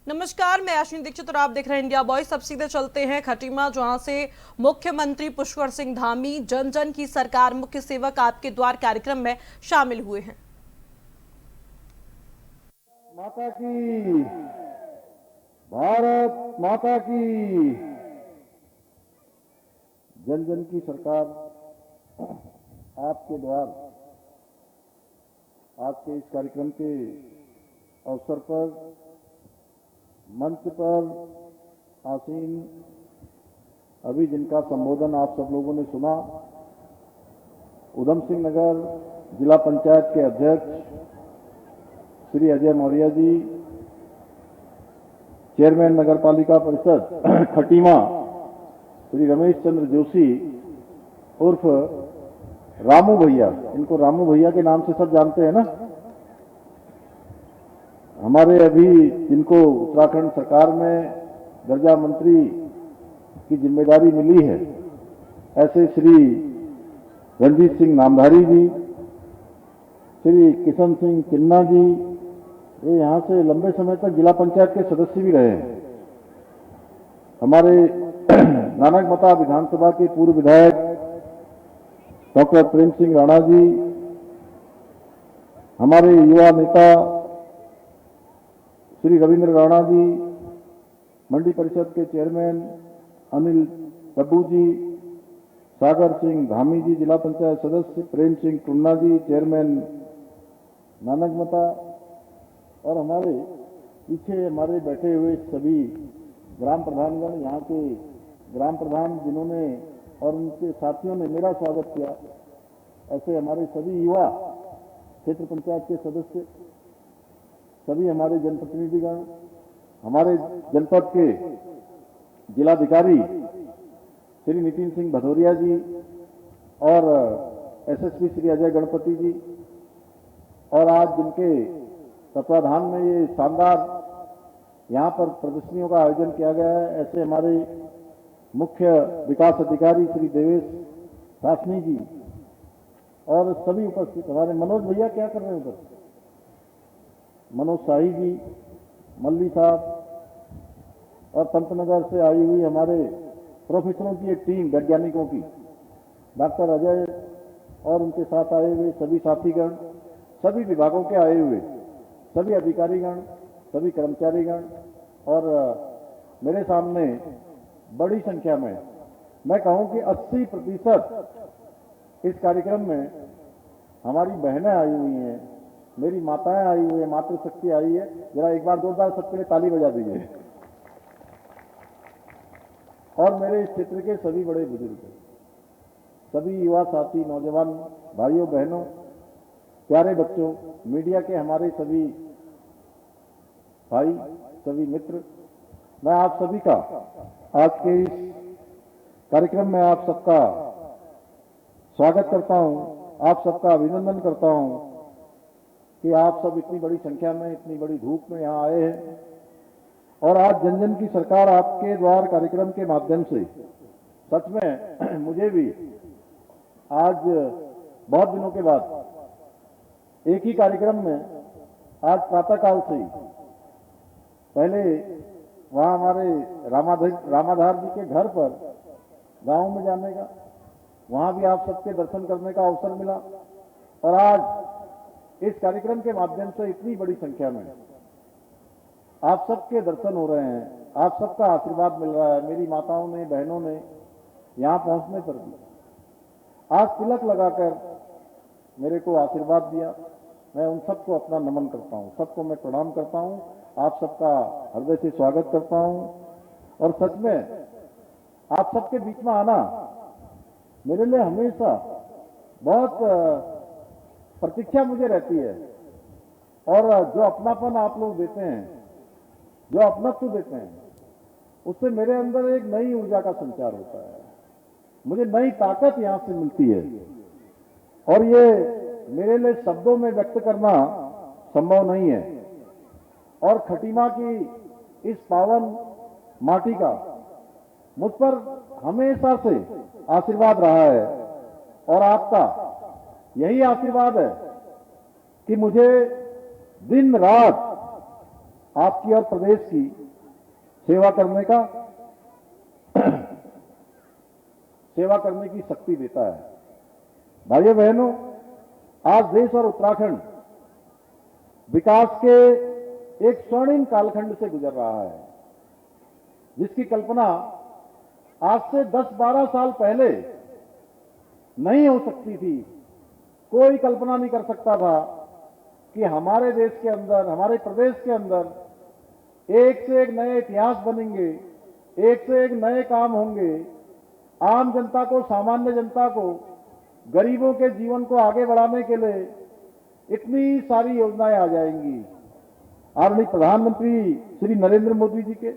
नमस्कार, मैं अश्विनी दीक्षित और आप देख रहे हैं इंडिया बॉयज। सब सीधे चलते हैं खटीमा, जहां से मुख्यमंत्री पुष्कर सिंह धामी जन जन की सरकार मुख्य सेवक आपके द्वार कार्यक्रम में शामिल हुए हैं। माता की, भारत माता की, जन जन की सरकार आपके द्वार आज के इस कार्यक्रम के अवसर पर मंच पर आसीन अभी जिनका संबोधन आप सब लोगों ने सुना, उधम सिंह नगर जिला पंचायत के अध्यक्ष श्री अजय मौर्य जी, चेयरमैन नगर पालिका परिषद खटीमा श्री रमेश चंद्र जोशी उर्फ रामू भैया, इनको रामू भैया के नाम से सब जानते हैं ना। हमारे अभी जिनको उत्तराखंड सरकार में दर्जा मंत्री की जिम्मेदारी मिली है, ऐसे श्री रंजीत सिंह नामधारी जी, श्री किशन सिंह चिन्ना जी, ये यहाँ से लंबे समय तक जिला पंचायत के सदस्य भी रहे हैं। हमारे नानकमता विधानसभा के पूर्व विधायक डॉक्टर प्रेम सिंह राणा जी, हमारे युवा नेता श्री रविंद्र राणा जी, मंडी परिषद के चेयरमैन अनिल प्रभु जी, सागर सिंह धामी जी जिला पंचायत सदस्य, प्रेम सिंह टुन्ना जी चेयरमैन नानकमता, और हमारे पीछे हमारे बैठे हुए सभी ग्राम प्रधानगण, यहाँ के ग्राम प्रधान जिन्होंने और उनके साथियों ने मेरा स्वागत किया, ऐसे हमारे सभी युवा क्षेत्र पंचायत के सदस्य, सभी हमारे जनप्रतिनिधिगण, हमारे जनपद के जिलाधिकारी श्री नितिन सिंह भदौरिया जी और एसएसपी श्री अजय गणपति जी, और आज जिनके तत्वाधान में ये शानदार यहाँ पर प्रदर्शनियों का आयोजन किया गया है, ऐसे हमारे मुख्य विकास अधिकारी श्री देवेश सासनी जी और सभी उपस्थित हमारे मनोज भैया क्या कर रहे हैं उधर, मनोज शाही जी, मल्ली साहब, और पंतनगर से आई हुई हमारे प्रोफेसरों की एक टीम वैज्ञानिकों की, डॉक्टर अजय और उनके साथ आए हुए सभी साथीगण, सभी विभागों के आए हुए सभी अधिकारीगण, सभी कर्मचारीगण, और मेरे सामने बड़ी संख्या में, मैं कहूं कि 80% इस कार्यक्रम में हमारी बहनें आई हुई हैं, मेरी माताएं आई हुई है, मातृशक्ति आई है। जरा एक बार जोरदार सबके लिए ताली बजा दीजिए। और मेरे इस क्षेत्र के सभी बड़े बुजुर्ग, सभी युवा साथी, नौजवान भाइयों बहनों, प्यारे बच्चों, मीडिया के हमारे सभी भाई, सभी मित्र, मैं आप सभी का आज के इस कार्यक्रम में आप सबका स्वागत करता हूं, आप सबका अभिनंदन करता हूं कि आप सब इतनी बड़ी संख्या में, इतनी बड़ी धूप में यहाँ आए हैं, और आज जन जन की सरकार आपके द्वार कार्यक्रम के माध्यम से सच में मुझे भी आज बहुत दिनों के बाद एक ही कार्यक्रम में आज प्रातःकाल से ही, पहले वहां हमारे रामाधार जी के घर पर गांव में जाने का, वहां भी आप सबके दर्शन करने का अवसर मिला, और आज इस कार्यक्रम के माध्यम से इतनी बड़ी संख्या में आप सबके दर्शन हो रहे हैं, आप सबका आशीर्वाद मिल रहा है। मेरी माताओं ने, बहनों ने यहां पहुंचने पर भी आज तिलक लगाकर मेरे को आशीर्वाद दिया। मैं उन सबको अपना नमन करता हूं, सबको मैं प्रणाम करता हूं, आप सबका हृदय से स्वागत करता हूं। और सच में आप सबके बीच में आना मेरे लिए हमेशा बहुत प्रतीक्षा मुझे रहती है, और जो अपनापन आप लोग देते हैं, जो अपनत्व देते हैं, उससे मेरे अंदर एक नई ऊर्जा का संचार होता है, मुझे नई ताकत यहां से मिलती है, और ये मेरे लिए शब्दों में व्यक्त करना संभव नहीं है। और खटीमा की इस पावन माटी का मुझ पर हमेशा से आशीर्वाद रहा है, और आपका यही आशीर्वाद है कि मुझे दिन रात आपकी और प्रदेश की सेवा करने की शक्ति देता है। भाइयों बहनों, आज देश और उत्तराखंड विकास के एक स्वर्णिम कालखंड से गुजर रहा है, जिसकी कल्पना आज से 10-12 साल पहले नहीं हो सकती थी। कोई कल्पना नहीं कर सकता था कि हमारे देश के अंदर, हमारे प्रदेश के अंदर एक से एक नए इतिहास बनेंगे, एक से एक नए काम होंगे, आम जनता को, सामान्य जनता को, गरीबों के जीवन को आगे बढ़ाने के लिए इतनी सारी योजनाएं आ जाएंगी। आदरणीय प्रधानमंत्री श्री नरेंद्र मोदी जी के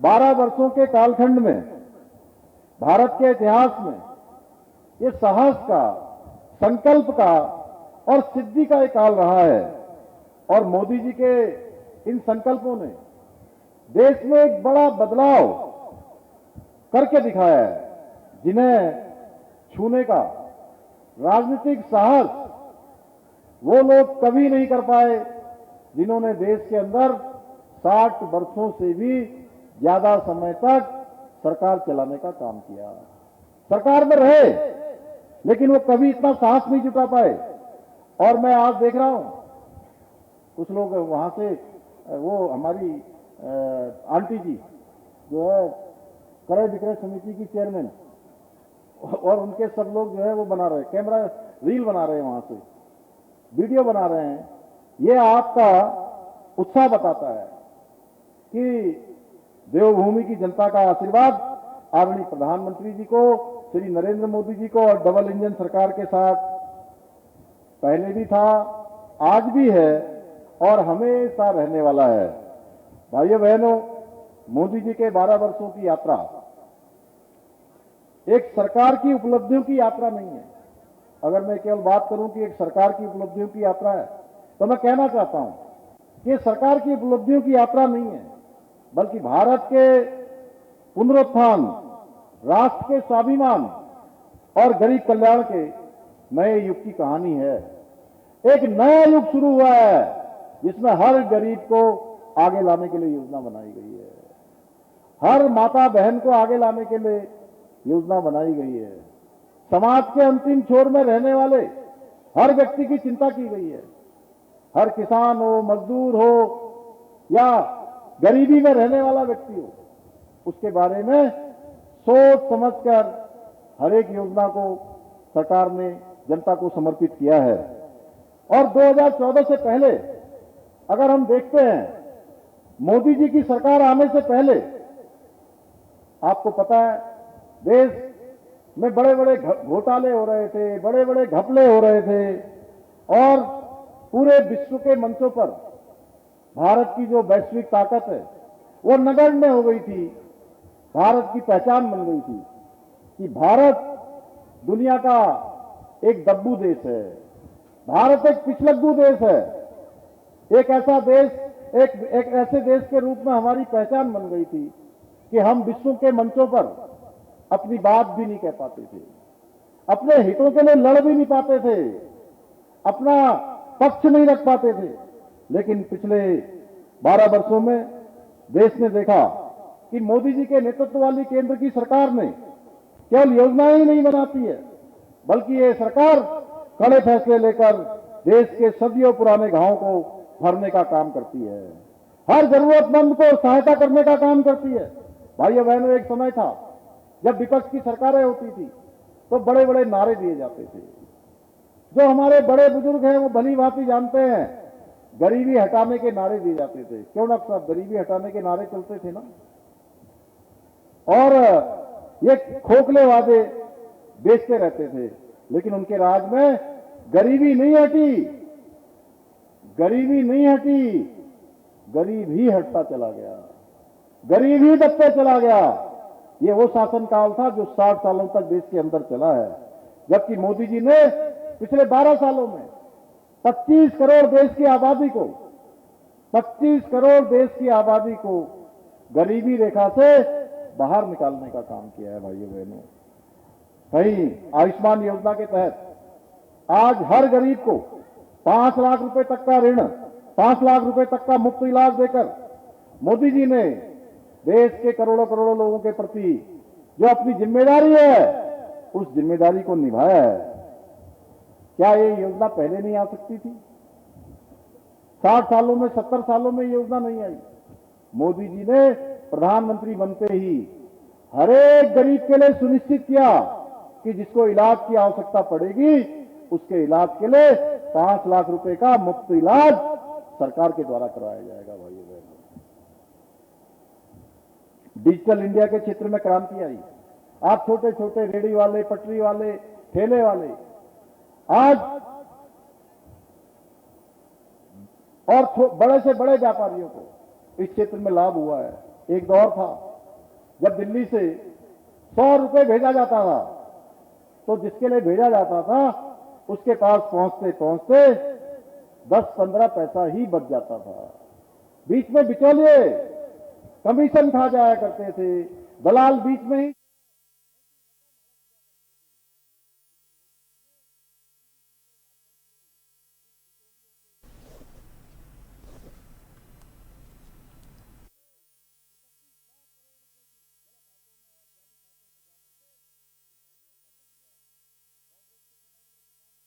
12 वर्षों के कालखंड में भारत के इतिहास में ये साहस का, संकल्प का और सिद्धि का एक काल रहा है। और मोदी जी के इन संकल्पों ने देश में एक बड़ा बदलाव करके दिखाया है, जिन्हें छूने का राजनीतिक साहस वो लोग कभी नहीं कर पाए जिन्होंने देश के अंदर 60 वर्षों से भी ज्यादा समय तक सरकार चलाने का काम किया। सरकार में रहे, लेकिन वो कभी इतना साहस नहीं जुटा पाए। और मैं आज देख रहा हूं, कुछ लोग वहां से, वो हमारी आंटी जी जो है क्रय विक्रय समिति की चेयरमैन, और उनके सब लोग जो है वो बना रहे, कैमरा रील बना रहे हैं, वहां से वीडियो बना रहे हैं। ये आपका उत्साह बताता है कि देवभूमि की जनता का आशीर्वाद आदरणीय प्रधानमंत्री जी को, श्री नरेंद्र मोदी जी को और डबल इंजन सरकार के साथ पहले भी था, आज भी है और हमेशा रहने वाला है। भाइयों बहनों, मोदी जी के 12 वर्षों की यात्रा एक सरकार की उपलब्धियों की यात्रा नहीं है। अगर मैं केवल बात करूं कि एक सरकार की उपलब्धियों की यात्रा है, तो मैं कहना चाहता हूं कि ये सरकार की उपलब्धियों की यात्रा नहीं है, बल्कि भारत के पुनरुत्थान, राष्ट्र के स्वाभिमान और गरीब कल्याण के नए युग की कहानी है। एक नया युग शुरू हुआ है जिसमें हर गरीब को आगे लाने के लिए योजना बनाई गई है, हर माता बहन को आगे लाने के लिए योजना बनाई गई है, समाज के अंतिम छोर में रहने वाले हर व्यक्ति की चिंता की गई है। हर किसान हो, मजदूर हो या गरीबी में रहने वाला व्यक्ति हो, उसके बारे में सोच समझकर हर एक योजना को सरकार ने जनता को समर्पित किया है। और 2014 से पहले अगर हम देखते हैं, मोदी जी की सरकार आने से पहले आपको पता है देश में बड़े बड़े घोटाले हो रहे थे, बड़े बड़े घपले हो रहे थे, और पूरे विश्व के मंचों पर भारत की जो वैश्विक ताकत है वो नगण्य हो गई थी। भारत की पहचान बन गई थी कि भारत दुनिया का एक दब्बू देश है, भारत एक पिछलग्गू देश है। एक ऐसा देश, एक ऐसे देश के रूप में हमारी पहचान बन गई थी कि हम विश्व के मंचों पर अपनी बात भी नहीं कह पाते थे, अपने हितों के लिए लड़ भी नहीं पाते थे, अपना पक्ष नहीं रख पाते थे। लेकिन पिछले 12 वर्षों में देश ने देखा कि मोदी जी के नेतृत्व वाली केंद्र की सरकार ने केवल योजनाएं ही नहीं बनाती है, बल्कि ये सरकार कड़े फैसले लेकर देश के सदियों पुराने घावों को भरने का काम करती है, हर जरूरतमंद को सहायता करने का काम करती है। भाइयों बहनों, एक समय था जब विपक्ष की सरकारें होती थी तो बड़े बड़े नारे दिए जाते थे। जो हमारे बड़े बुजुर्ग हैं वो भली भांति जानते हैं, गरीबी हटाने के नारे दिए जाते थे। क्यों ना साहब, गरीबी हटाने के नारे चलते थे ना, और ये खोखले वादे बेचते रहते थे। लेकिन उनके राज में गरीबी नहीं हटी, गरीबी नहीं हटी, गरीब ही हटता चला गया, गरीब ही दबते चला गया। ये वो शासनकाल था जो 60 सालों तक देश के अंदर चला है, जबकि मोदी जी ने पिछले 12 सालों में 25 करोड़ देश की आबादी को, 25 करोड़ देश की आबादी को गरीबी रेखा से बाहर निकालने का काम किया है। भाइयों बहनों, कहीं आयुष्मान योजना के तहत आज हर गरीब को 5 लाख रुपए तक का ऋण 5 लाख रुपए तक का मुफ्त इलाज देकर मोदी जी ने देश के करोड़ों करोड़ों लोगों के प्रति जो अपनी जिम्मेदारी है उस जिम्मेदारी को निभाया है। क्या ये योजना पहले नहीं आ सकती थी? 60 सालों में 70 सालों में ये योजना नहीं आई। मोदी जी ने प्रधानमंत्री बनते ही हर एक गरीब के लिए सुनिश्चित किया कि जिसको इलाज की आवश्यकता पड़ेगी उसके इलाज के लिए 5 लाख रुपए का मुफ्त इलाज सरकार के द्वारा करवाया जाएगा। भाइयों बहनों, डिजिटल इंडिया के क्षेत्र में क्रांति आई। आज छोटे छोटे रेहड़ी वाले, पटरी वाले, ठेले वाले आज और बड़े से बड़े व्यापारियों को इस क्षेत्र में लाभ हुआ है। एक दौर था जब दिल्ली से 100 रुपए भेजा जाता था तो जिसके लिए भेजा जाता था उसके पास पहुंचते पहुंचते 10-15 पैसा ही बच जाता था। बीच में बिचौलिए कमीशन खा जाया करते थे, दलाल बीच में ही